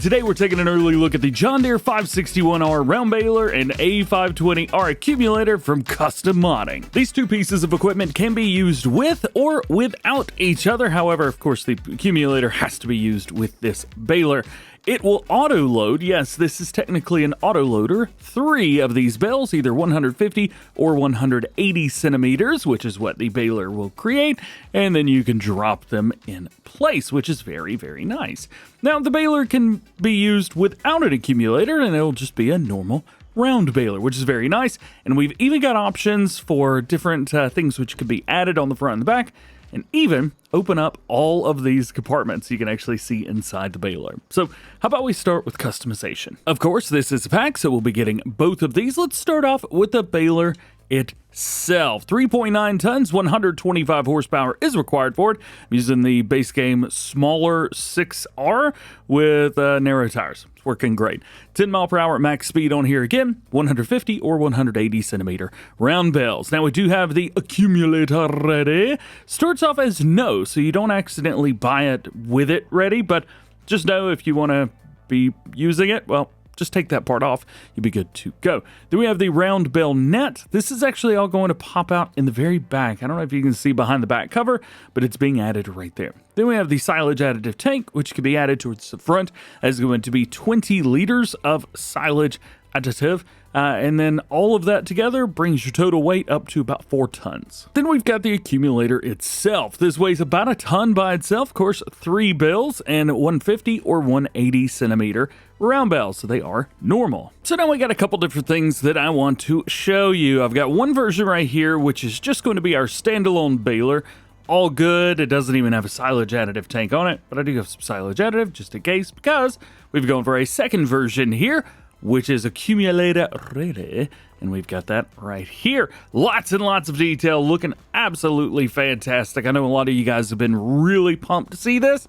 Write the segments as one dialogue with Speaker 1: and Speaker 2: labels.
Speaker 1: Today we're taking an early look at the John Deere 561R round baler and A520R accumulator from Custom Modding. These two pieces of equipment can be used with or without each other. However, of course, the accumulator has to be used with this baler. It will auto-load. Yes, this is technically an auto-loader. 3 of these bales, either 150 or 180 centimeters, which is what the baler will create, and then you can drop them in place, which is very, very nice. Now, the baler can be used without an accumulator, and it'll just be a normal round baler, which is very nice. And we've even got options for different things which could be added on the front and the back, and even open up all of these compartments you can actually see inside the baler. So how about we start with customization? Of course, this is a pack, so we'll be getting both of these. Let's start off with the baler itself. 3.9 tons, 125 horsepower is required for it. I'm using the base game smaller 6R with narrow tires. It's working great. 10 mile per hour max speed on here again, 150 or 180 centimeter round bales. Now we do have the accumulator ready. Starts off as no, so you don't accidentally buy it with it ready, but just know if you want to be using it, well, just take that part off, you'll be good to go. Then we have the round bale net. This is actually all going to pop out in the very back. I don't know if you can see behind the back cover, but it's being added right there. Then we have the silage additive tank, which can be added towards the front. That's going to be 20 liters of silage additive. And then all of that together brings your total weight up to about 4 tons. Then we've got the accumulator itself. This weighs about a ton by itself. Of course, 3 bales and 150 or 180 centimeter round bales, so they are normal. So now we got a couple different things that I want to show you. I've got one version right here, which is just going to be our standalone baler. All good. It doesn't even have a silage additive tank on it, but I do have some silage additive just in case, because we've gone for a second version here, which is accumulator ready, and we've got that right here. Lots and lots of detail, looking absolutely fantastic. I know a lot of you guys have been really pumped to see this,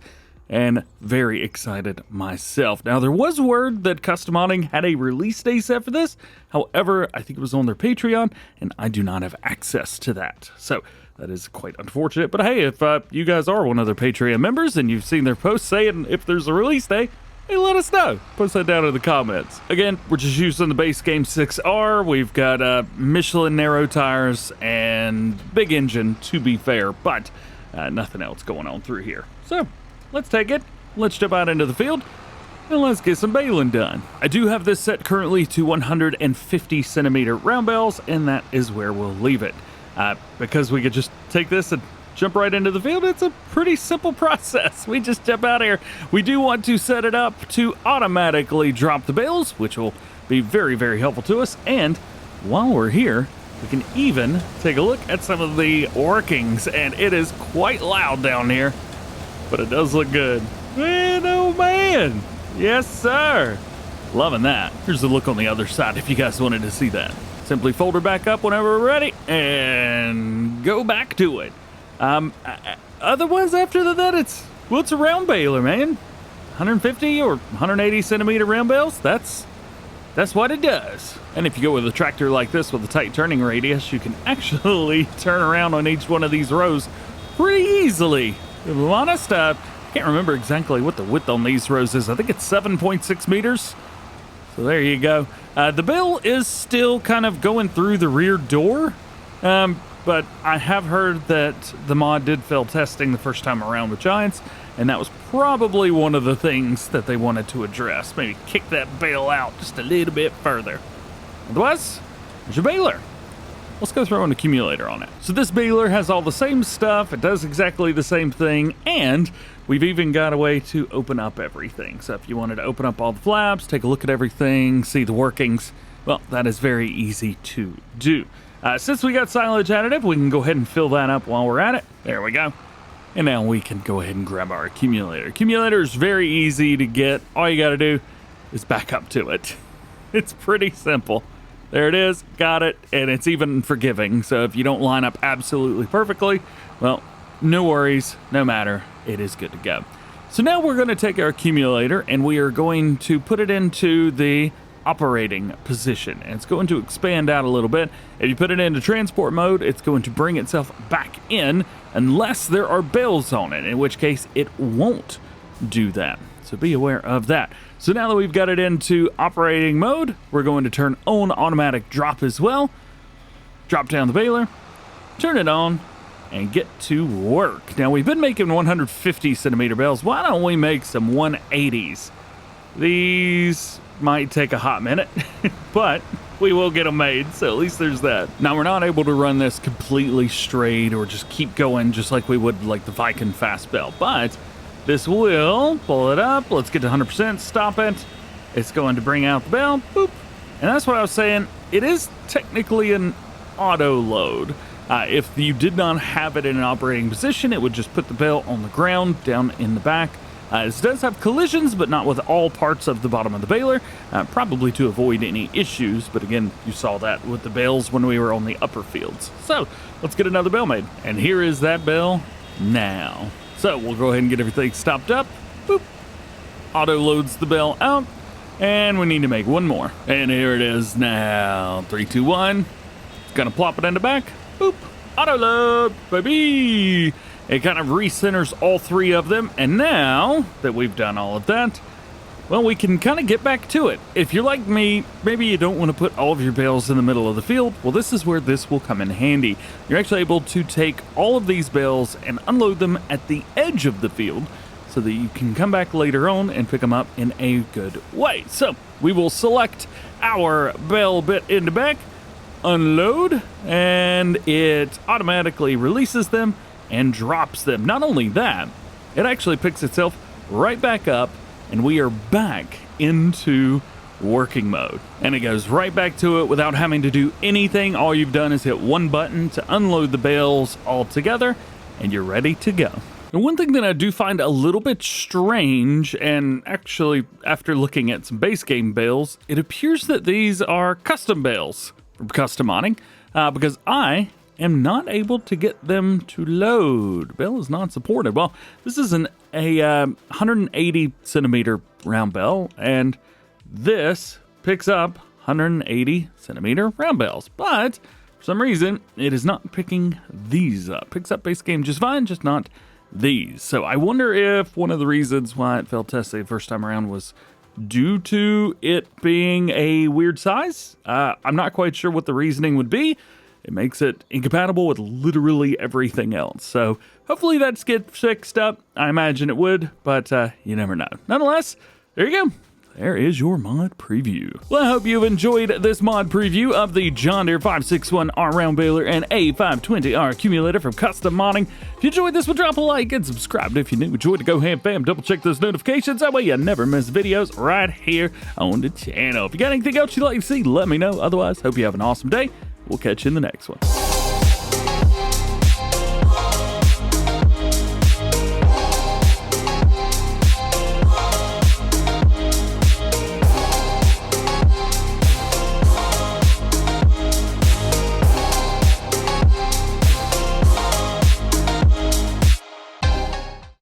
Speaker 1: and very excited myself. Now, there was word that Custom Modding had a release day set for this. However, I think it was on their Patreon, and I do not have access to that. So that is quite unfortunate. But hey, if you guys are one of their Patreon members and you've seen their posts saying if there's a release day, hey, let us know. Post that down in the comments. Again, we're just using the base game 6R. We've got Michelin narrow tires and big engine, to be fair, but nothing else going on through here. So let's take it. Let's jump out into the field and let's get some baling done. I do have this set currently to 150 centimeter round bales, and that is where we'll leave it. Because we could just take this and jump right into the field. It's a pretty simple process. We just jump out here. We do want to set it up to automatically drop the bales, which will be very, very helpful to us. And while we're here, we can even take a look at some of the workings, and it is quite loud down here, but it does look good. Man, oh man. Yes, sir. Loving that. Here's the look on the other side if you guys wanted to see that. Simply fold her back up whenever we're ready and go back to it. Otherwise, after that, it's a round baler, man. 150 or 180 centimeter round bales, that's what it does. And if you go with a tractor like this with a tight turning radius, you can actually turn around on each one of these rows pretty easily. If I'm honest, I can't remember exactly what the width on these rows is. I think it's 7.6 meters. So there you go. The bale is still kind of going through the rear door. But I have heard that the mod did fail testing the first time around with Giants, and that was probably one of the things that they wanted to address. Maybe kick that bale out just a little bit further. Otherwise, there's your baler. Let's go throw an accumulator on it. So this baler has all the same stuff. It does exactly the same thing, and we've even got a way to open up everything. So if you wanted to open up all the flaps, take a look at everything, see the workings, well, that is very easy to do. Since we got silage additive, we can go ahead and fill that up while we're at it. There we go. And now we can go ahead and grab our accumulator. Accumulator is very easy to get. All you got to do is back up to it. It's pretty simple. There it is. Got it. And it's even forgiving. So if you don't line up absolutely perfectly, well, no worries. No matter. It is good to go. So now we're going to take our accumulator and we are going to put it into the operating position, and it's going to expand out a little bit. If you put it into transport mode, it's going to bring itself back in unless there are bales on it, in which case it won't do that. So be aware of that. So now that we've got it into operating mode, we're going to turn on automatic drop as well. Drop down the baler, turn it on, and get to work. Now we've been making 150 centimeter bales. Why don't we make some 180s? These might take a hot minute, but we will get them made, so at least there's that. Now we're not able to run this completely straight or just keep going just like we would like the Viking fast bale, but this will pull it up. Let's get to 100%, stop it. It's going to bring out the bale, boop. And that's what I was saying. It is technically an auto load. If you did not have it in an operating position, it would just put the bale on the ground down in the back. This does have collisions, but not with all parts of the bottom of the baler, probably to avoid any issues. But again, you saw that with the bales when we were on the upper fields. So let's get another bale made. And here is that bale now. So we'll go ahead and get everything stopped up. Boop. Auto loads the bale out. And we need to make one more. And here it is now. 3, 2, 1. Gonna plop it in the back. Boop. Auto load, baby. It kind of recenters all three of them. And now that we've done all of that, well, we can kind of get back to it. If you're like me, maybe you don't want to put all of your bales in the middle of the field. Well, this is where this will come in handy. You're actually able to take all of these bales and unload them at the edge of the field so that you can come back later on and pick them up in a good way. So we will select our bale bit in the back, unload, and it automatically releases them and drops them. Not only that, it actually picks itself right back up and we are back into working mode. And it goes right back to it without having to do anything. All you've done is hit one button to unload the bales all together and you're ready to go. And one thing that I do find a little bit strange, and actually after looking at some base game bales, it appears that these are custom bales from custom modding, because I am not able to get them to load. Bale is not supported. Well, this is a 180 centimeter round bale, and this picks up 180 centimeter round bales, but for some reason it is not picking these up. Picks up base game just fine, just not these. So I wonder if one of the reasons why it failed test the first time around was due to it being a weird size. I'm not quite sure what the reasoning would be. It makes it incompatible with literally everything else. So hopefully that's get fixed up. I imagine it would, but you never know. Nonetheless, there you go. There is your mod preview. Well, I hope you've enjoyed this mod preview of the John Deere 561R Round Baler and A520R Accumulator from Custom Modding. If you enjoyed this one, drop a like and subscribe if you're new. Enjoy the DjGoHam fam. Double check those notifications. That way you never miss videos right here on the channel. If you got anything else you'd like to see, let me know. Otherwise, hope you have an awesome day. We'll catch you in the next one.